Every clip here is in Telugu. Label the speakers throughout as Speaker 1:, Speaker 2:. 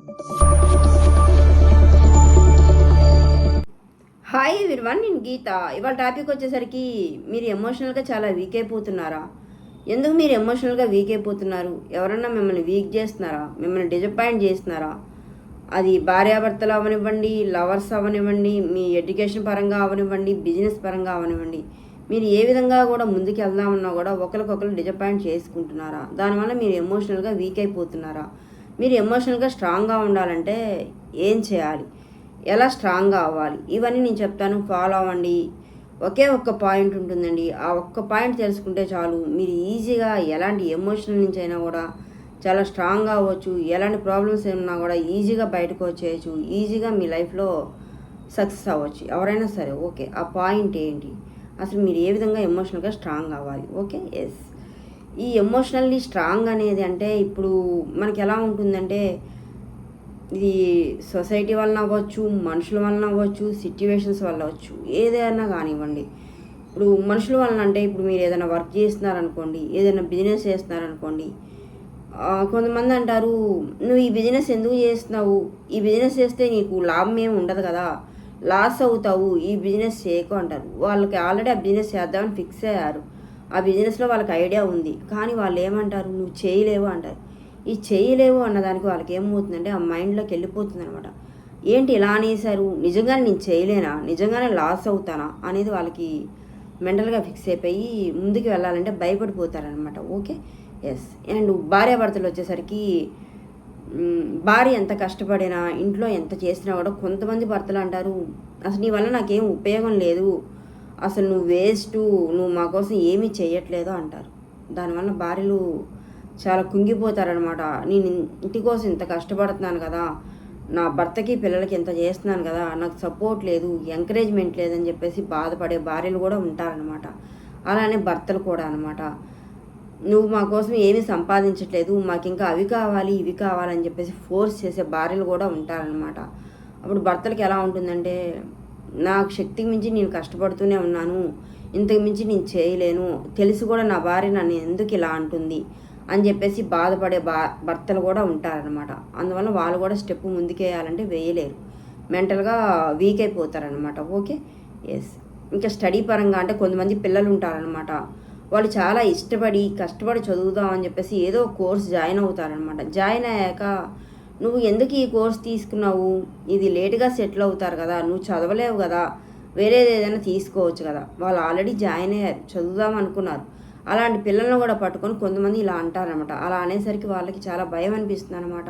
Speaker 1: హాయ్ ఎవ్రీవన్, నేను గీత. ఇవాళ టాపిక్ వచ్చేసరికి మీరు ఎమోషనల్గా చాలా వీక్ అయిపోతున్నారా? ఎందుకు మీరు ఎమోషనల్గా వీక్ అయిపోతున్నారు? ఎవరన్నా మిమ్మల్ని వీక్ చేస్తున్నారా? మిమ్మల్ని డిసప్పాయింట్ చేస్తున్నారా? అది భార్యాభర్తలు అవనివ్వండి, లవర్స్ అవనివ్వండి, మీ ఎడ్యుకేషన్ పరంగా అవనివ్వండి, బిజినెస్ పరంగా అవనివ్వండి, మీరు ఏ విధంగా కూడా ముందుకు వెళ్దామన్నా కూడా ఒకరికొకరు డిసప్పాయింట్ చేసుకుంటున్నారా? దానివల్ల మీరు ఎమోషనల్గా వీక్ అయిపోతున్నారా? మీరు ఎమోషనల్గా స్ట్రాంగ్గా ఉండాలంటే ఏం చేయాలి? ఎలా స్ట్రాంగ్గా అవ్వాలి? ఇవన్నీ నేను చెప్తాను, ఫాలో అవ్వండి. ఒకే ఒక్క పాయింట్ ఉంటుందండి. ఆ ఒక్క పాయింట్ తెలుసుకుంటే చాలు, మీరు ఈజీగా ఎలాంటి ఎమోషనల్ నుంచి అయినా కూడా చాలా స్ట్రాంగ్గా అవ్వచ్చు. ఎలాంటి ప్రాబ్లమ్స్ ఉన్నా కూడా ఈజీగా బయటకు వచ్చేయచ్చు. ఈజీగా మీ లైఫ్లో సక్సెస్ అవ్వచ్చు ఎవరైనా సరే. ఓకే, ఆ పాయింట్ ఏంటి? అసలు మీరు ఏ విధంగా ఎమోషనల్గా స్ట్రాంగ్ అవ్వాలి? Okay, yes. ఈ ఎమోషనల్లీ స్ట్రాంగ్ అనేది అంటే ఇప్పుడు మనకి ఎలా ఉంటుందంటే, ఇది సొసైటీ వలన అవ్వచ్చు, మనుషుల వలన అవ్వచ్చు, సిట్యువేషన్స్ వల్ల అవ్వచ్చు, ఏదైనా కానివ్వండి. ఇప్పుడు మనుషుల వలన అంటే ఇప్పుడు మీరు ఏదైనా వర్క్ చేస్తున్నారనుకోండి, ఏదైనా బిజినెస్ చేస్తున్నారనుకోండి, కొంతమంది అంటారు, నువ్వు ఈ బిజినెస్ ఎందుకు చేస్తున్నావు? ఈ బిజినెస్ చేస్తే నీకు లాభం ఏమి ఉండదు కదా, లాస్ అవుతావు, ఈ బిజినెస్ చేయకు అంటారు. వాళ్ళకి ఆల్రెడీ ఆ బిజినెస్ చేద్దామని ఫిక్స్ అయ్యారు. ఆ బిజినెస్లో వాళ్ళకి ఐడియా ఉంది, కానీ వాళ్ళు ఏమంటారు, నువ్వు చేయలేవు అంటారు. ఈ చేయలేవు అన్నదానికి వాళ్ళకి ఏమవుతుందంటే ఆ మైండ్లోకి వెళ్ళిపోతుంది అనమాట. ఏంటి ఇలా అనేసారు, నిజంగానే నేను చేయలేనా, నిజంగానే లాస్ అవుతానా అనేది వాళ్ళకి మెంటల్గా ఫిక్స్ అయిపోయి ముందుకు వెళ్ళాలంటే భయపడిపోతారనమాట. Okay, yes. అండ్ భార్యాభర్తలు వచ్చేసరికి భార్య ఎంత కష్టపడినా, ఇంట్లో ఎంత చేసినా కూడా కొంతమంది భర్తలు అంటారు, అసలు నీ వల్ల నాకేం ఉపయోగం లేదు, అసలు నువ్వు వేస్ట్, నువ్వు మా కోసం ఏమీ చేయట్లేదు అంటారు. దానివల్ల భార్యలు చాలా కుంగిపోతారనమాట. నేను ఇంటి కోసం ఇంత కష్టపడుతున్నాను కదా, నా భర్తకి పిల్లలకి ఇంత చేస్తున్నాను కదా, నాకు సపోర్ట్ లేదు, ఎంకరేజ్మెంట్ లేదని చెప్పేసి బాధపడే భార్యలు కూడా ఉంటారనమాట. అలానే భర్తలు కూడా అనమాట, నువ్వు మా కోసం ఏమీ సంపాదించట్లేదు, మాకు ఇంకా అవి కావాలి ఇవి కావాలని చెప్పేసి ఫోర్స్ చేసే భార్యలు కూడా ఉంటారనమాట. అప్పుడు భర్తలకి ఎలా ఉంటుందంటే, నాకు శక్తికి మించి నేను కష్టపడుతూనే ఉన్నాను, ఇంతకు మించి నేను చేయలేను, తెలిసి కూడా నా భార్య నన్ను ఎందుకు ఇలా అంటుంది అని చెప్పేసి బాధపడే భర్తలు కూడా ఉంటారనమాట. అందువల్ల వాళ్ళు కూడా స్టెప్ ముందుకేయాలంటే వేయలేరు, మెంటల్గా వీక్ అయిపోతారనమాట. Okay, yes. ఇంకా స్టడీ పరంగా అంటే కొంతమంది పిల్లలు ఉంటారనమాట, వాళ్ళు చాలా ఇష్టపడి కష్టపడి చదువుదామని చెప్పేసి ఏదో కోర్స్ జాయిన్ అవుతారనమాట. జాయిన్ అయ్యాక, నువ్వు ఎందుకు ఈ కోర్స్ తీసుకున్నావు, ఇది లేటుగా సెటిల్ అవుతారు కదా, నువ్వు చదవలేవు కదా, వేరేది ఏదైనా తీసుకోవచ్చు కదా. వాళ్ళు ఆల్రెడీ జాయిన్ అయ్యారు, చదువుదాం అనుకున్నారు. అలాంటి పిల్లలను కూడా పట్టుకొని కొంతమంది ఇలా అంటారనమాట. అలా అనేసరికి వాళ్ళకి చాలా భయం అనిపిస్తుంది అనమాట.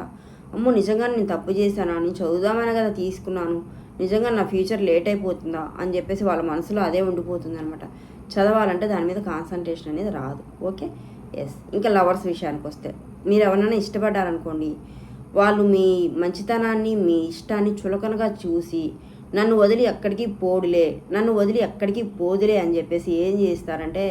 Speaker 1: అమ్మో, నిజంగా నేను తప్పు చేశానా, నేను చదువుదామనే కదా తీసుకున్నాను, నిజంగా నా ఫ్యూచర్ లేట్ అయిపోతుందా అని చెప్పేసి వాళ్ళ మనసులో అదే ఉండిపోతుంది అనమాట. చదవాలంటే దాని మీద కాన్సన్ట్రేషన్ అనేది రాదు. Okay, yes. ఇంకా లవర్స్ విషయానికి వస్తే, మీరు ఎవరైనా ఇష్టపడ్డారనుకోండి, వాళ్ళు మీ మంచితనాన్ని మీ ఇష్టాన్ని చులకనగా చూసి, నన్ను వదిలి ఎక్కడికి పోడులే, నన్ను వదిలి ఎక్కడికి పోదులే అని చెప్పేసి ఏం చేస్తారంటే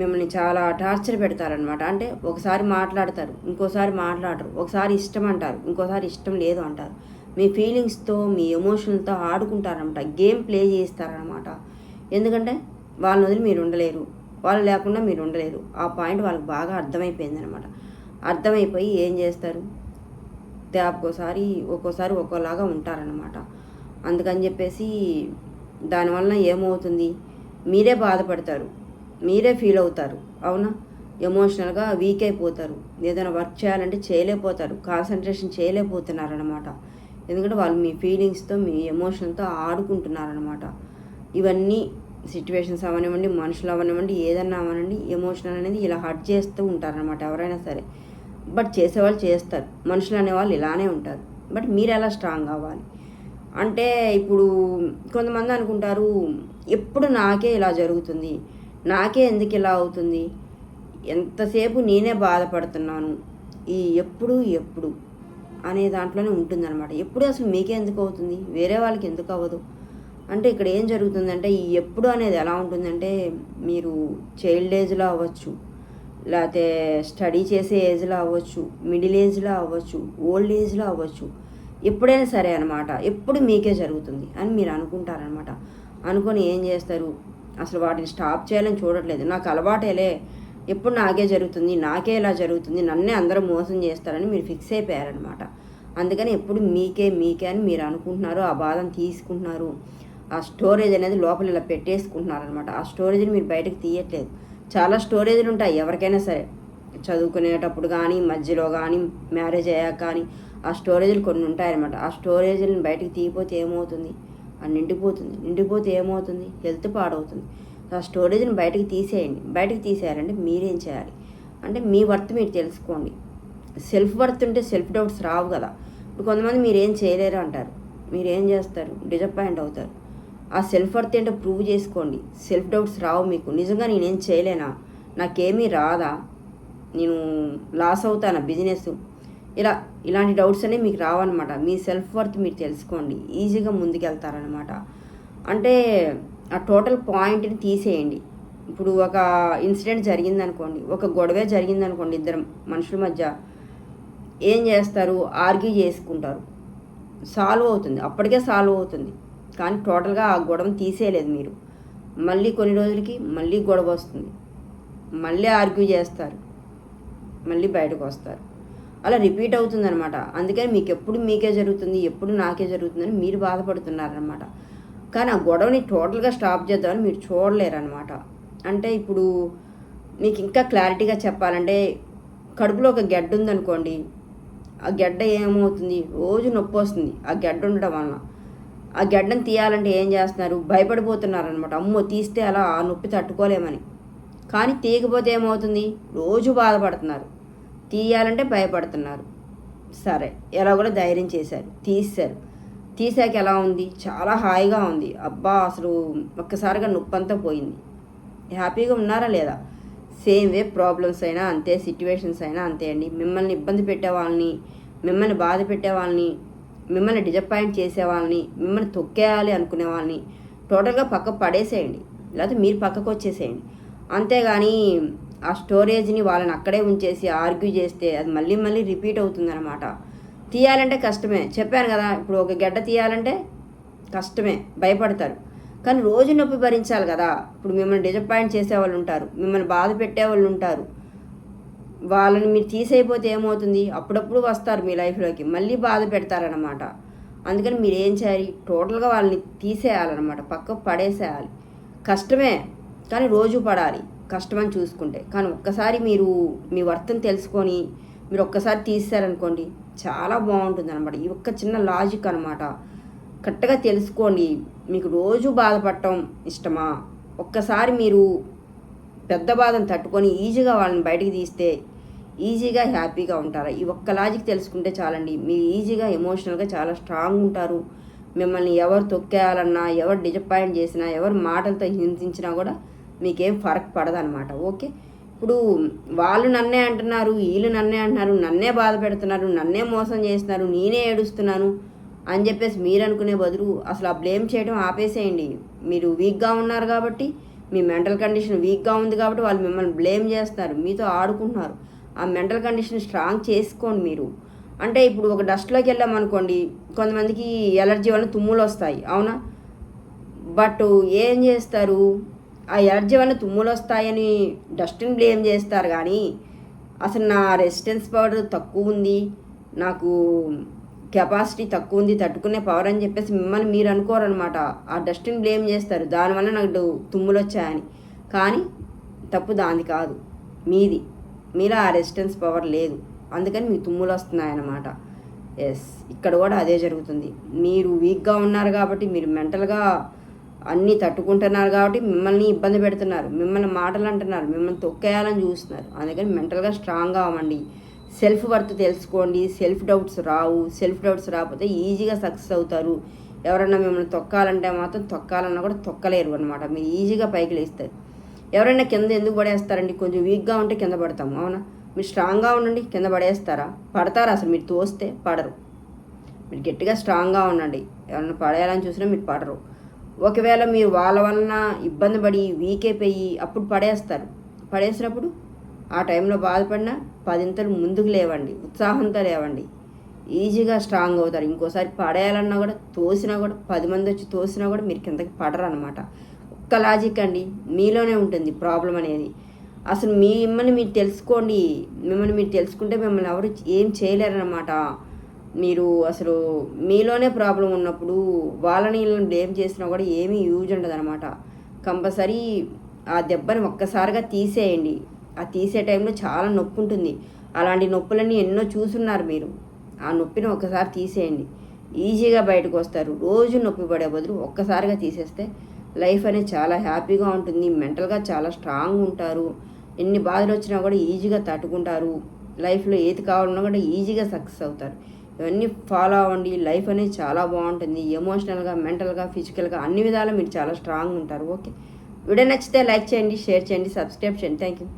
Speaker 1: మిమ్మల్ని చాలా టార్చర్ పెడతారనమాట. అంటే ఒకసారి మాట్లాడతారు, ఇంకోసారి మాట్లాడరు, ఒకసారి ఇష్టం అంటారు, ఇంకోసారి ఇష్టం లేదు అంటారు. మీ ఫీలింగ్స్తో మీ ఎమోషన్తో ఆడుకుంటారనమాట, గేమ్ ప్లే చేస్తారనమాట. ఎందుకంటే వాళ్ళని వదిలి మీరు ఉండలేరు, వాళ్ళు లేకుండా మీరు ఉండలేరు. ఆ పాయింట్ వాళ్ళకి బాగా అర్థమైపోయిందనమాట. అర్థమైపోయి ఏం చేస్తారు, ఒక్కోసారి ఒక్కోలాగా ఉంటారనమాట. అందుకని చెప్పేసి దానివల్ల ఏమవుతుంది, మీరే బాధపడతారు, మీరే ఫీల్ అవుతారు, అవునా? ఎమోషనల్గా వీక్ అయిపోతారు, ఏదైనా వర్క్ చేయాలంటే చేయలేకపోతారు, కాన్సన్ట్రేషన్ చేయలేకపోతున్నారనమాట. ఎందుకంటే వాళ్ళు మీ ఫీలింగ్స్తో మీ ఎమోషన్తో ఆడుకుంటున్నారనమాట. ఇవన్నీ సిచ్యువేషన్స్ అవనివ్వండి, మనుషులు అవనివ్వండి, ఏదన్నా అవనండి, ఎమోషనల్ అనేది ఇలా హర్ట్ చేస్తూ ఉంటారనమాట ఎవరైనా సరే. బట్ చేసేవాళ్ళు చేస్తారు, మనుషులు అనేవాళ్ళు ఇలానే ఉంటారు. బట్ మీరు ఎలా స్ట్రాంగ్ అవ్వాలి అంటే, ఇప్పుడు కొంతమంది అనుకుంటారు, ఎప్పుడు నాకే ఇలా జరుగుతుంది, నాకే ఎందుకు ఇలా అవుతుంది, ఎంతసేపు నేనే బాధపడుతున్నాను, ఈ ఎప్పుడు అనే దాంట్లోనే ఉంటుందన్నమాట. ఎప్పుడు అసలు మీకే ఎందుకు అవుతుంది, వేరే వాళ్ళకి ఎందుకు అవ్వదు అంటే, ఇక్కడ ఏం జరుగుతుందంటే, ఈ ఎప్పుడు అనేది ఎలా ఉంటుందంటే, మీరు చైల్డ్ ఏజ్లో అవ్వచ్చు, లేకపోతే స్టడీ చేసే ఏజ్లో అవ్వచ్చు, మిడిల్ ఏజ్లో అవ్వచ్చు, ఓల్డ్ ఏజ్లో అవ్వచ్చు, ఎప్పుడైనా సరే అనమాట. ఎప్పుడు మీకే జరుగుతుంది అని మీరు అనుకుంటారనమాట. అనుకొని ఏం చేస్తారు, అసలు వాటిని స్టాప్ చేయాలని చూడట్లేదు, నాకు అలవాటేలే, ఎప్పుడు నాకే జరుగుతుంది, నాకే ఇలా జరుగుతుంది, నన్నే అందరూ మోసం చేస్తారని మీరు ఫిక్స్ అయిపోయారనమాట. అందుకని ఎప్పుడు మీకే అని మీరు అనుకుంటున్నారు, ఆ బాధను తీసుకుంటున్నారు. ఆ స్టోరేజ్ అనేది లోపల ఇలా పెట్టేసుకుంటున్నారు అనమాట. ఆ స్టోరేజ్ని మీరు బయటకు తీయట్లేదు. చాలా స్టోరేజ్లు ఉంటాయి ఎవరికైనా సరే, చదువుకునేటప్పుడు కానీ, మధ్యలో కానీ, మ్యారేజ్ అయ్యాక కానీ ఆ స్టోరేజ్లు కొన్ని ఉంటాయన్నమాట. ఆ స్టోరేజ్లను బయటకు తీయపోతే ఏమవుతుంది? అది నిండిపోతే ఏమవుతుంది? హెల్త్ పాడవుతుంది. ఆ స్టోరేజ్ని బయటకు తీసేయండి. బయటకు తీసేయాలంటే మీరేం చేయాలి అంటే మీ వర్త్ మీరు తెలుసుకోండి. సెల్ఫ్ వర్త్ ఉంటే సెల్ఫ్ డౌట్స్ రావు కదా. ఇప్పుడు కొంతమంది మీరేం చేయలేరు అంటారు, మీరేం చేస్తారు? డిసప్పాయింట్ అవుతారు. ఆ సెల్ఫ్ వర్త్ ఏంటో ప్రూవ్ చేసుకోండి. సెల్ఫ్ డౌట్స్ రావు మీకు. నిజంగా నేనేం చేయలేనా, నాకేమీ రాదా, నేను లాస్ అవుతానా బిజినెస్, ఇలాంటి డౌట్స్ అనేవి మీకు రావన్నమాట. మీ సెల్ఫ్ వర్త్ మీరు తెలుసుకోండి, ఈజీగా ముందుకెళ్తారనమాట. అంటే ఆ టోటల్ పాయింట్ని తీసేయండి. ఇప్పుడు ఒక ఇన్సిడెంట్ జరిగిందనుకోండి, ఒక గొడవే జరిగిందనుకోండి, ఇద్దరు మనుషుల మధ్య ఏం చేస్తారు? ఆర్గ్యూ చేసుకుంటారు. సాల్వ్ అవుతుంది, అప్పటికే సాల్వ్ అవుతుంది. కానీ టోటల్గా ఆ గొడవను తీసేయలేదు మీరు. మళ్ళీ కొన్ని రోజులకి మళ్ళీ గొడవ వస్తుంది, మళ్ళీ ఆర్గ్యూ చేస్తారు, మళ్ళీ బయటకు వస్తారు. అలా రిపీట్ అవుతుందన్నమాట. అందుకని మీకు ఎప్పుడు మీకే జరుగుతుంది, ఎప్పుడు నాకే జరుగుతుందని మీరు బాధపడుతున్నారనమాట. కానీ ఆ గొడవని టోటల్గా స్టాప్ చేద్దామని మీరు చూడలేరనమాట. అంటే ఇప్పుడు మీకు ఇంకా క్లారిటీగా చెప్పాలంటే, కడుపులో ఒక గెడ్డ ఉందనుకోండి, ఆ గెడ్డ ఏమవుతుంది? రోజు నొప్పి వస్తుంది ఆ గెడ్డ ఉండడం వలన. ఆ గెడ్డను తీయాలంటే ఏం చేస్తున్నారు? భయపడిపోతున్నారనమాట. అమ్మో తీస్తే అలా ఆ నొప్పి తట్టుకోలేమని. కానీ తీయకపోతే ఏమవుతుంది? రోజు బాధపడుతున్నారు. తీయాలంటే భయపడుతున్నారు. సరే, ఎలా కూడా ధైర్యం చేశారు, తీశారు. తీసాక ఎలా ఉంది? చాలా హాయిగా ఉంది. అబ్బా అసలు ఒక్కసారిగా నొప్పి అంతా పోయింది. హ్యాపీగా ఉన్నారా లేదా? సేమ్ వే ప్రాబ్లమ్స్ అయినా అంతే, సిచ్యువేషన్స్ అయినా అంతే అండి. మిమ్మల్ని ఇబ్బంది పెట్టే వాళ్ళని, మిమ్మల్ని బాధ పెట్టే వాళ్ళని, మిమ్మల్ని డిజపాయింట్ చేసే వాళ్ళని, మిమ్మల్ని తొక్కేయాలి అనుకునే వాళ్ళని టోటల్గా పక్క పడేసేయండి, లేకపోతే మీరు పక్కకు వచ్చేసేయండి. అంతేగాని ఆ స్టోరేజ్ని వాళ్ళని అక్కడే ఉంచేసి ఆర్గ్యూ చేస్తే అది మళ్ళీ మళ్ళీ రిపీట్ అవుతుందన్నమాట. తీయాలంటే కష్టమే, చెప్పాను కదా. ఇప్పుడు ఒక గడ్డ తీయాలంటే కష్టమే, భయపడతారు. కానీ రోజు నొప్పి భరించాలి కదా. ఇప్పుడు మిమ్మల్ని డిజపాయింట్ చేసేవాళ్ళు ఉంటారు, మిమ్మల్ని బాధ పెట్టేవాళ్ళు ఉంటారు. వాళ్ళని మీరు తీసేయపోతే ఏమవుతుంది? అప్పుడప్పుడు వస్తారు మీ లైఫ్లోకి, మళ్ళీ బాధ పెడతారనమాట. అందుకని మీరు ఏం చేయాలి? టోటల్గా వాళ్ళని తీసేయాలన్నమాట, పక్కకు పడేసేయాలి. కష్టమే, కానీ రోజు పడాలి కష్టమని చూసుకుంటే. కానీ ఒక్కసారి మీరు మీ వర్తను తెలుసుకొని మీరు ఒక్కసారి తీసారనుకోండి, చాలా బాగుంటుంది అనమాట. ఈ ఒక్క చిన్న లాజిక్ అనమాట, కరెక్ట్గా తెలుసుకోండి. మీకు రోజు బాధపడటం ఇష్టమా? ఒక్కసారి మీరు పెద్ద బాధను తట్టుకొని ఈజీగా వాళ్ళని బయటికి తీస్తే ఈజీగా హ్యాపీగా ఉంటారా? ఈ ఒక్క లాజిక్ తెలుసుకుంటే చాలండి. మీరు ఈజీగా ఎమోషనల్గా చాలా స్ట్రాంగ్ ఉంటారు. మిమ్మల్ని ఎవరు తొక్కేయాలన్నా, ఎవరు డిజపాయింట్ చేసినా, ఎవరు మాటలతో హింసించినా కూడా మీకేం ఫరక్ పడదనమాట. ఓకే, ఇప్పుడు వాళ్ళు నన్నే అంటున్నారు, వీళ్ళు నన్నే అంటున్నారు, నన్నే బాధ పెడుతున్నారు, నన్నే మోసం చేస్తున్నారు, నేనే ఏడుస్తున్నాను అని చెప్పేసి మీరు అనుకునే బదులు అసలు ఆ బ్లేమ్ చేయడం ఆపేసేయండి. మీరు వీక్గా ఉన్నారు కాబట్టి, మీ మెంటల్ కండిషన్ వీక్గా ఉంది కాబట్టి వాళ్ళు మిమ్మల్ని బ్లేమ్ చేస్తున్నారు, మీతో ఆడుకుంటున్నారు. ఆ మెంటల్ కండిషన్ స్ట్రాంగ్ చేసుకోండి మీరు. అంటే ఇప్పుడు ఒక డస్ట్లోకి వెళ్ళామనుకోండి, కొంతమందికి ఎలర్జీ వల్ల తుమ్ములు వస్తాయి, అవునా? బట్ ఏం చేస్తారు? ఆ ఎలర్జీ వల్ల తుమ్ములు వస్తాయని డస్ట్ని బ్లేమ్ చేస్తారు. కానీ అసలు నా రెసిస్టెన్స్ పవర్ తక్కువ ఉంది, నాకు కెపాసిటీ తక్కువ ఉంది, తట్టుకునే పవర్ అని చెప్పేసి మిమ్మల్ని మీరు అనుకోరనమాట. ఆ డస్ట్ని బ్లేమ్ చేస్తారు, దానివల్ల నాకు తుమ్ములు వచ్చాయని. కానీ తప్పు దానిది కాదు, మీది. మీలో ఆ రెసిస్టెన్స్ పవర్ లేదు, అందుకని మీకు తుమ్ములు వస్తున్నాయన్నమాట. ఎస్, ఇక్కడ కూడా అదే జరుగుతుంది. మీరు వీక్గా ఉన్నారు కాబట్టి, మీరు మెంటల్గా అన్నీ తట్టుకుంటున్నారు కాబట్టి మిమ్మల్ని ఇబ్బంది పెడుతున్నారు, మిమ్మల్ని మాటలు అంటున్నారు, మిమ్మల్ని తొక్కేయాలని చూస్తున్నారు. అందుకని మెంటల్గా స్ట్రాంగ్గా అవ్వండి. సెల్ఫ్ వర్త్ తెలుసుకోండి. సెల్ఫ్ డౌట్స్ రావు. సెల్ఫ్ డౌట్స్ రాకపోతే ఈజీగా సక్సెస్ అవుతారు. ఎవరన్నా మిమ్మల్ని తొక్కాలంటే మాత్రం తొక్కాలన్నా కూడా తొక్కలేరు అనమాట. మీరు ఈజీగా పైకి లేస్తారు. ఎవరైనా కింద ఎందుకు పడేస్తారండి? కొంచెం వీక్గా ఉంటే కింద పడతాము, అవునా? మీరు స్ట్రాంగ్గా ఉండండి, కింద పడేస్తారా? పడతారా? అసలు మీరు తోస్తే పడరు. మీరు గట్టిగా స్ట్రాంగ్గా ఉండండి, ఎవరైనా పడేయాలని చూసినా మీరు పడరు. ఒకవేళ మీరు వాళ్ళ వలన ఇబ్బంది పడి వీక్ అయిపోయి అప్పుడు పడేస్తారు. పడేసినప్పుడు ఆ టైంలో బాధపడినా 10 ఇంతలు ముందుకు లేవండి, ఉత్సాహంతో లేవండి, ఈజీగా స్ట్రాంగ్ అవుతారు. ఇంకోసారి పడేయాలన్నా కూడా, తోసినా కూడా, 10 మంది వచ్చి తోసినా కూడా మీరు కిందకి పడరు అనమాట. ఒక్క లాజిక్ అండి, మీలోనే ఉంటుంది ప్రాబ్లం అనేది. అసలు మిమ్మల్ని మీరు తెలుసుకోండి. మిమ్మల్ని మీరు తెలుసుకుంటే మిమ్మల్ని ఎవరు ఏం చేయలేరన్నమాట. మీరు అసలు మీలోనే ప్రాబ్లం ఉన్నప్పుడు వాళ్ళని వీళ్ళని బ్లేమ్ చేసినా కూడా ఏమీ యూజ్ ఉండదు అనమాట. కంపల్సరీ ఆ దెబ్బని ఒక్కసారిగా తీసేయండి. ఆ తీసే టైంలో చాలా నొప్పి ఉంటుంది. అలాంటి నొప్పులన్నీ ఎన్నో చూసున్నారు మీరు. ఆ నొప్పిని ఒక్కసారి తీసేయండి, ఈజీగా బయటకు వస్తారు. రోజు నొప్పి పడే బదులు ఒక్కసారిగా తీసేస్తే లైఫ్ అనేది చాలా హ్యాపీగా ఉంటుంది. మెంటల్గా చాలా స్ట్రాంగ్ ఉంటారు. ఎన్ని బాధలు వచ్చినా కూడా ఈజీగా తట్టుకుంటారు. లైఫ్లో ఏది కావాలన్నా కూడా ఈజీగా సక్సెస్ అవుతారు. ఇవన్నీ ఫాలో అవ్వండి. లైఫ్ అనేది చాలా బాగుంటుంది. ఎమోషనల్గా, మెంటల్గా, ఫిజికల్గా అన్ని విధాలు మీరు చాలా స్ట్రాంగ్ ఉంటారు. ఓకే, వీడియో నచ్చితే లైక్ చేయండి, షేర్ చేయండి, సబ్స్క్రైబ్ చేయండి. Thank you.